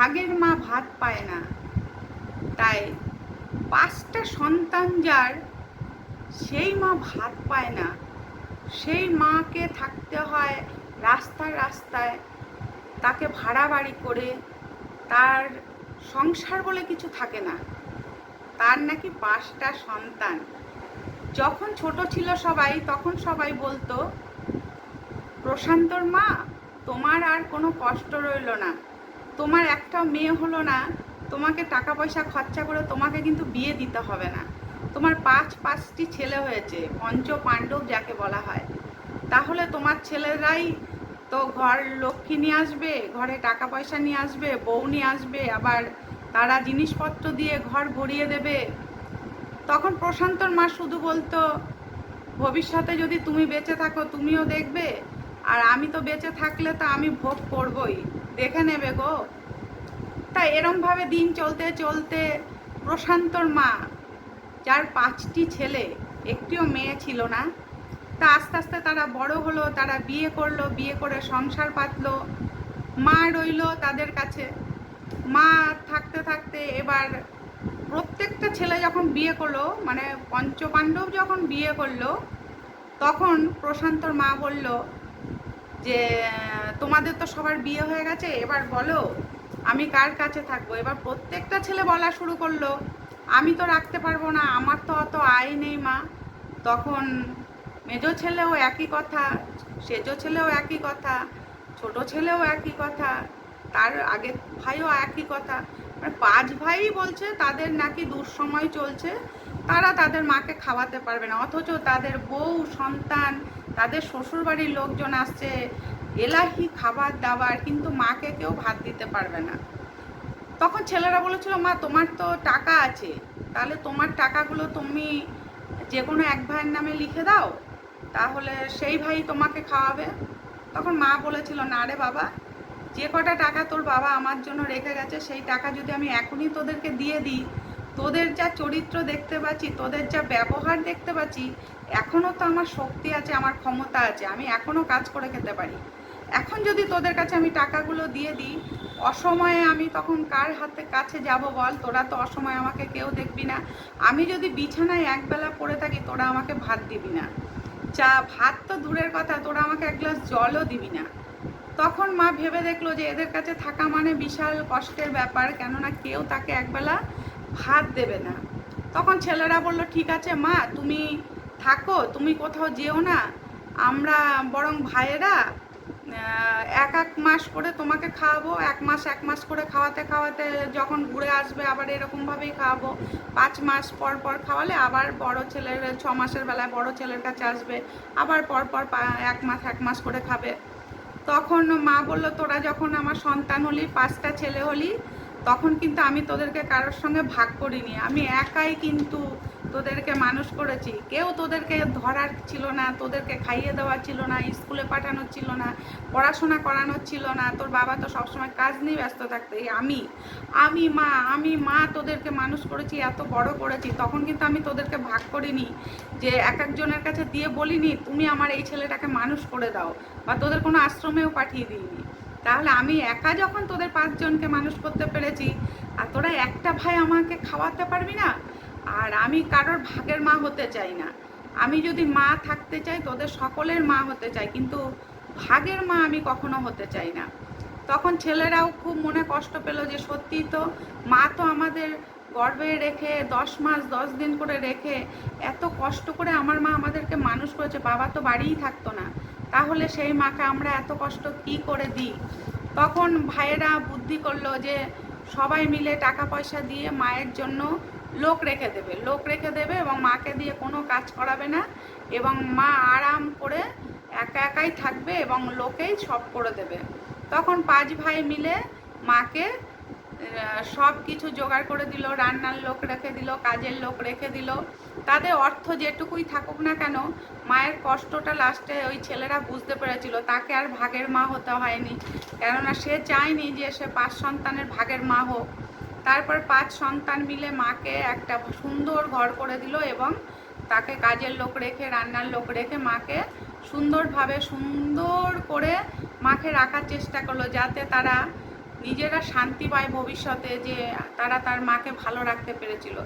ভাগের মা ভাত পায় না। তাই 5টা সন্তান যার, সেই মা ভাত পায় না, সেই মাকে থাকতে হয় রাস্তায় রাস্তায়, তাকে ভাড়া বাড়ি করে। তার সংসার বলে কিছু থাকে না। তার নাকি 5টা সন্তান। যখন ছোট ছিল সবাই, তখন সবাই বলতো, প্রশান্তর মা, তোমার আর কোনো কষ্ট রইল না, তোমার একটা মেয়ে হলো না, তোমাকে টাকা পয়সা খরচা করে তোমাকে কিন্তু বিয়ে দিতে হবে না, তোমার পাঁচটি ছেলে হয়েছে, পঞ্চ পাণ্ডব যাকে বলা হয়। তাহলে তোমার ছেলেরাই তো ঘর লক্ষ্মী নিয়ে আসবে, ঘরে টাকা পয়সা নিয়ে আসবে, বউ নিয়ে আসবে, আবার তারা জিনিসপত্র দিয়ে ঘর ভরিয়ে দেবে। তখন প্রশান্তর মা শুধু বলতো, ভবিষ্যতে যদি তুমি বেঁচে থাকো তুমিও দেখবে, আর আমি তো বেঁচে থাকলে তো আমি ভোগ করবই, দেখে নেবে গো। তাই এরমভাবে দিন চলতে চলতে প্রশান্তর মা, যার 5টি ছেলে, একটিও মেয়ে ছিল না, তা আস্তে আস্তে তারা বড় হলো, তারা বিয়ে করলো, বিয়ে করে সংসার পাতলো। মা রইল তাদের কাছে। মা থাকতে থাকতে এবার প্রত্যেকটা ছেলে যখন বিয়ে করলো, মানে পঞ্চপাণ্ডব যখন বিয়ে করলো, তখন প্রশান্তর মা বলল যে, তোমাদের তো সবার বিয়ে হয়ে গেছে, এবার বলো আমি কার কাছে থাকবো। এবার প্রত্যেকটা ছেলে বলা শুরু করলো, আমি তো রাখতে পারবো না, আমার তো অত আয় নেই মা। তখন মেজো ছেলেও একই কথা, সেজো ছেলেও একই কথা, ছোট ছেলেও একই কথা, তার আগের ভাইও একই কথা। মানে 5 ভাই বলছে তাদের নাকি দুঃসময় চলছে, তারা তাদের মাকে খাওয়াতে পারবে না, অথচ তাদের বউ সন্তান, তাদের শ্বশুরবাড়ির লোকজন আসছে, এলাহি খাবার দাবার, কিন্তু মাকে কেউ ভাত দিতে পারবে না। তখন ছেলেরা বলেছিল, মা তোমার তো টাকা আছে, তাহলে তোমার টাকাগুলো তুমি যে কোনো এক ভাইয়ের নামে লিখে দাও, তাহলে সেই ভাই তোমাকে খাওয়াবে। তখন মা বলেছিল, না রে বাবা, যে কটা টাকা তোর বাবা আমার জন্য রেখে গেছে, সেই টাকা যদি আমি এখনই তোদেরকে দিয়ে দিই, তোদের যা চরিত্র দেখতে পাচ্ছি, তোদের যা ব্যবহার দেখতে পাচ্ছি, এখনও তো আমার শক্তি আছে, আমার ক্ষমতা আছে, আমি এখনও কাজ করে খেতে পারি। এখন যদি তোদের কাছে আমি টাকাগুলো দিয়ে দিই, অসময়ে আমি তখন কার হাতে কাছে যাব বল? তোরা তো অসময়ে আমাকে কেউ দেখবি না। আমি যদি বিছানায় একবেলা পড়ে থাকি, তোরা আমাকে ভাত দিবি না, ভাত তো দূরের কথা, তোরা আমাকে এক গ্লাস জলও দিবি না। তখন মা ভেবে দেখলো যে এদের কাছে থাকা মানে বিশাল কষ্টের ব্যাপার, কেননা কেউ তাকে একবেলা ভাত দেবে না। তখন ছেলেরা বলল, ঠিক আছে মা, তুমি থাকো, তুমি কোথাও যেও না, আমরা বরং ভাইয়েরা এক এক মাস করে তোমাকে খাওয়াবো, এক মাস করে খাওয়াতে খাওয়াতে যখন ঘুরে আসবে আবার এরকমভাবেই খাওয়াবো। 5 মাস পর পর খাওয়ালে আবার বড় ছেলের 6 মাসের বেলায় বড় ছেলের কাছে আসবে, আবার পর পর এক মাস করে খাবে। তখন মা বলল, তোরা যখন আমার সন্তান হলি, 5টা ছেলে হলি, তখন কিন্তু আমি তোদেরকে কারোর সঙ্গে ভাগ করিনি, আমি একাই কিন্তু তোদেরকে মানুষ করেছি, কেউ তোদেরকে ধরার ছিল না, তোদেরকে খাইয়ে দেওয়ার ছিল না, স্কুলে পাঠানোর ছিল না, পড়াশোনা করানোর ছিল না, তোর বাবা তো সবসময় কাজ নিয়ে ব্যস্ত থাকতো। এই আমি মা তোদেরকে মানুষ করেছি, এত বড় করেছি, তখন কিন্তু আমি তোদেরকে ভাগ করিনি, যে এক একজনের কাছে দিয়ে বলিনি তুমি আমার এই ছেলেটাকে মানুষ করে দাও, বা তোদের কোনো আশ্রমেও পাঠিয়ে দিইনি। তাহলে আমি একা যখন তোদের 5জনকে মানুষ করতে পেরেছি, আর তোরা একটা ভাই আমাকে খাওয়াতে পারবি না? আর আমি কারোর ভাগের মা হতে চাই না, আমি যদি মা থাকতে চাই তোদের সকলের মা হতে চাই, কিন্তু ভাগের মা আমি কখনো হতে চাই না। তখন ছেলেরাও খুব মনে কষ্ট পেল যে সত্যিই তো, মা তো আমাদের গর্ভে রেখে 10 মাস 10 দিন করে রেখে এত কষ্ট করে আমার মা আমাদেরকে মানুষ করেছে, বাবা তো বাড়িই থাকতো না, তাহলে সেই মাকে আমরা এত কষ্ট কি করে দিই। তখন ভাইয়েরা বুদ্ধি করলো যে সবাই মিলে টাকা পয়সা দিয়ে মায়ের জন্য লোক রেখে দেবে এবং মাকে দিয়ে কোনো কাজ করাবে না, এবং মা আরাম করে একা একাই থাকবে এবং লোকেই সব করে দেবে। তখন 5 ভাই মিলে মাকে সব কিছু জোগাড় করে দিল, রান্নার লোক রেখে দিল, কাজের লোক রেখে দিল। তাদের অর্থ যেটুকুই থাকুক না কেন, মায়ের কষ্টটা লাস্টে ওই ছেলেরা বুঝতে পেরেছিল, তাকে আর ভাগের মা হতে হয়নি, কেননা সে চায়নি যে সে 5 সন্তানের ভাগের মা হোক। তারপর 5 সন্তান মিলে মাকে একটা সুন্দর ঘর করে দিল এবং তাকে কাজের লোক রেখে, রান্নার লোক রেখে মাকে সুন্দর করে মাকে রাখার চেষ্টা করলো, যাতে তারা নিজেরা শান্তি পায় ভবিষ্যতে, যে তারা তার মাকে ভালো রাখতে পেরেছিল।